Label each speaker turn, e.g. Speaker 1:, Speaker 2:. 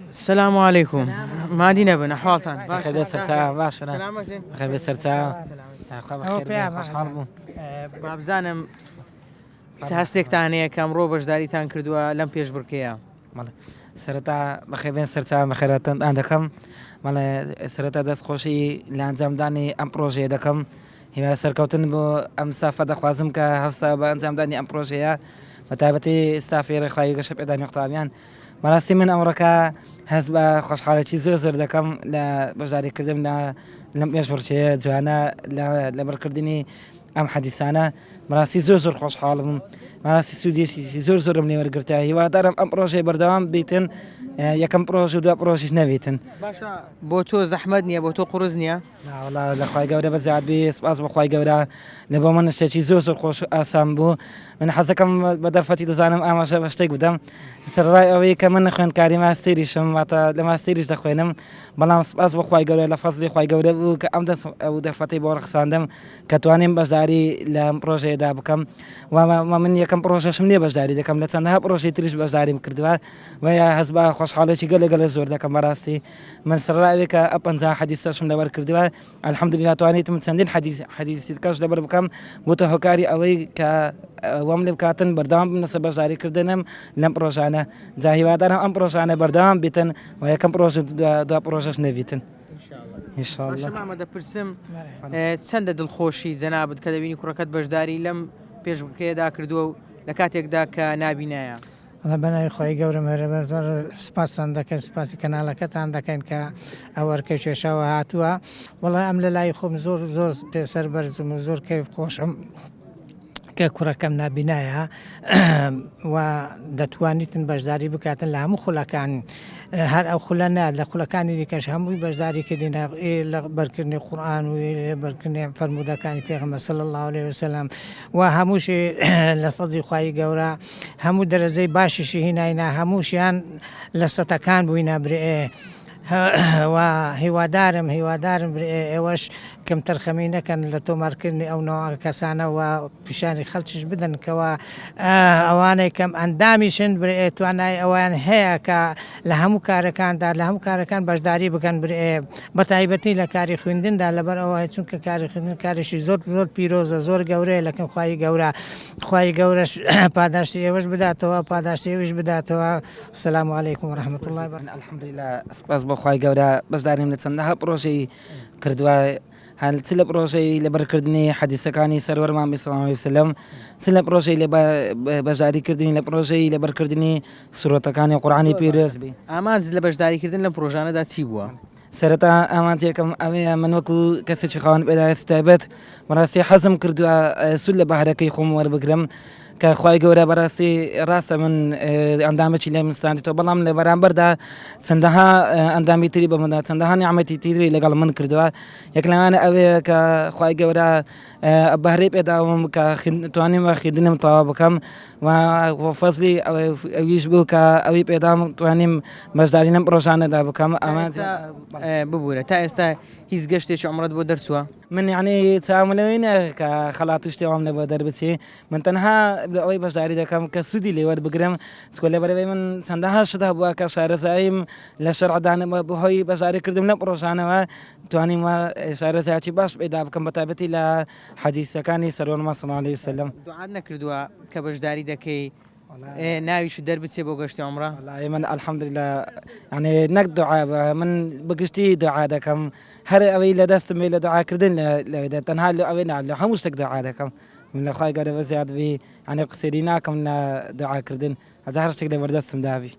Speaker 1: السلام عليكم. مادي نبن أحوالتان
Speaker 2: بخير بسرچاو باشە
Speaker 1: سلامتين
Speaker 2: بخير بسرچاو خوا بەخێر خۆشحاڵ بووم.
Speaker 1: بابزانم چ هەستێکتان هەیە کە ئەمڕۆ بەشداریتان کردووە لەم پێشبڕکێیە.
Speaker 2: سەرەتا بەخێبێن سەرچاو بەخێراتتان دەکەم مەڵێ سەرەتا دەستخۆشی لە ئەنجامدانی ئەم پرۆژەیە دەکەم هیوای سەرکەوتن بۆ ئەم سافە دەخوازم کە هەستا بە ئەنجامدانی ئەم پرۆژەیە بە تایبەتی ستافی ڕێکخراوی گەشە پێدانی قوتابیان بەڕاستی من ئەمڕۆکە هەست بە خۆشحاڵێکی زۆر دەکەم لە بەشداریکردن لەم پێشبڕکێیە جوانە لە بەرکردنی ئەم حەدیسانە بەڕاستی زۆر خۆشحاڵم بەڕاستی سوودێکی زۆرم لێ وەرگرتە هیوادارم ئەم پرۆژەی بەردەوام بیتن یەکەم پرۆژ و دو پرۆژیش نەبیتن.
Speaker 1: باشە بۆ تۆ زەحمەت نییە بۆ تۆ قورس نییە؟
Speaker 2: وڵا لەخوای گەورە بەزیادبی سپاس بەخوای گەورە لە بۆ من شتێکی زۆر خۆش ئاسان بوو من حەزەکەم بە دەرفەتی دەزانم ئاماژە بە شتێک بدەم سەرڕای ئەوەی کە من خوێندکاری ماستێریشم واتە لە ماستێریش دەخوێنم بەڵام سپاس بەخوای گەورە لە فەزلی خوای گەورە بوو کە ئەم دەرفەتەی بۆ ڕخساندم کە توانیم بەشداری لە پرۆژەیەدا بکەم و من یەکەم پرۆژەشم نییە بەشداری دەکەم لە چەندەها پرۆژەی تریش بەشداریم کردووە ویا هەست بە خۆشحاڵێکی گەلە زۆر دەکەم بەڕاستی من سەرڕاوێک کە ئە 50 حەدیسەشم لەبەر کردووە الحەمدولیلا توانیتم چەندین حەدیسی کەش لەبەر بکەم بۆتە هۆکاری ئەوەی کە وەم لێ بکاتن بەردەوام بنەسە بەشداریکردنم لەم پرۆژانە جا هیوادارم ئەم پرۆژانە بەردەوام بیتن و یەکەم پرۆژ دو پرۆژەش نەبیتن.
Speaker 1: ئینشاڵڵا دەپرسم چەندە دڵخۆشی جەنابەت کە دەبینی کوڕەکەت بەشداری لەم پێشبڕکێیەدا کردووە و لە کاتێکدا کە نابینایە.
Speaker 3: بەناوی خۆی گەورە مەرەبەر سپاسان دەکەن سپاسی کەناڵەکەتان دەکەن کە ئەوەرکە کێشەوە هاتووە وڵای ئەم لە لای خۆم زۆر پێسەر بەرزم و زۆر کەیف خۆشم کە کوڕەکەم نابینایە و دەتوانیتن بەشداری بکاتن لە هەموو خولەکان هەر ئەو خولە لە خولەکانی دیکەش هەمووی بەشداری کردین لە بەرکردنی قورئان و بەرکردنی فەرمودەکانی پێغەمبەر صلی الله علیه وسلم و هەمووشی لە فەزلی خوای گەورە هەموو دەرەجەی باشیشی هیناینا هەمووشیان لە سەتەکان بووینە برئێ و هیوادارم ئێوەش کەم تەرخەمی نەکەن لە تۆمارکردنی ئەو نەوە کەسانە و پیشانی خەڵکیش بدەن کەەوە ئەوانەی کەم ئەندامیشن برئێ توانای ئەویان هەیە کە لە هەموو کارەکاندا لە هەموو کارەکان بەشداری بکەن برئێ بە تایبەتی لە کاری خوێندندا لەبەر ئەوە چونکە کاری خوێندن کارێکی زۆر پیرۆزە زۆر گەورەیە لەکەم خوای گەورەش پاداشتی ئێوەش بداتەوە پاداشتی ئێوەش بداتەوە. سلام علیکم و رحمة الله وبرکاته.
Speaker 2: الحەمدولیلا سپاس بەخوای گەورە بەشداریم لە چەندەها پرۆژەی کردووە هەل چ لە پرۆژەی لەبەرکردنی حەدیسەکانی سەروەرمان صلی الله علیه وسلم چ لە پرۆژەی لە بەشداریکردنی لە پرۆژەی لەبەرکردنی سورەتەکانی قورئانی پیرۆز بێ.
Speaker 1: ئامانج لە بەشداریکردن لەم پرۆژانەدا چی بووە؟
Speaker 2: سەرەتا ئامانجێکم ئەوەیە من وەکو کەسێکی خاوەن پێداویستی تایبەت بەڕاستی حەزم کردووە سود لە بەهرەکەی خۆم وەربگرم کە خوای گەورە بەڕاستی ڕاستە من ئەندامێکی لێ منستاندیتەوە بەڵام لە بەرامبەردا چەندەها ئەندامی تری بەمەدا چەندەها نیعمەتی تری لەگەڵ من کردووە یەک لەوانە ئەوەیە کە خوای گەورە بەهرەی پێداوم کە توانیم خوێندنم تەواو بکەم و فەزلی ئەویش بوو کە ئەوەی پێدام توانیم بەشداری لەم پرۆژانەدا بکەم.
Speaker 1: ببوورە تا ئێستا هیچ گەشتێکی عومرەت بۆ دەرچووە؟
Speaker 2: من یعنی چاوملەوەینە کە خەڵات شتێوام لە بۆ دەربچێ من تەنها ئەوەی بەشداری دەکەم کە سوودی لێوە بگرم چکۆ لەبەرەوەی من چەندەها شتدا بووە کە شارەزاییم لە شەرعدانەوە بەهۆی بەشداریکردن لە پرۆژانەوە توانیم شارەزایەکی باش پێدا بکەم بەتایبەتی لە حەدیسەکانی سەروەرمان صلی الله علیه وسلم.
Speaker 1: دوعات نەکردووە کە بەشداری دەکەی ناویش دەربچێ بۆ گەشتی عومرە؟
Speaker 2: والله من الحەمدولیلا یعنی نەک دوعا من بەگشتی دوعا دەکەم هەر ئەوەی لە دەستم لە دوعاکردن لەوێدا تەنها لە ئەوەی لە هەموو شتێک دوعا دەکەم من لە خوای گەورە بەزیادبی یعنی قسەری ناکەم لە دوعاکردن هەزار شتێک لە بەردەستم دابی.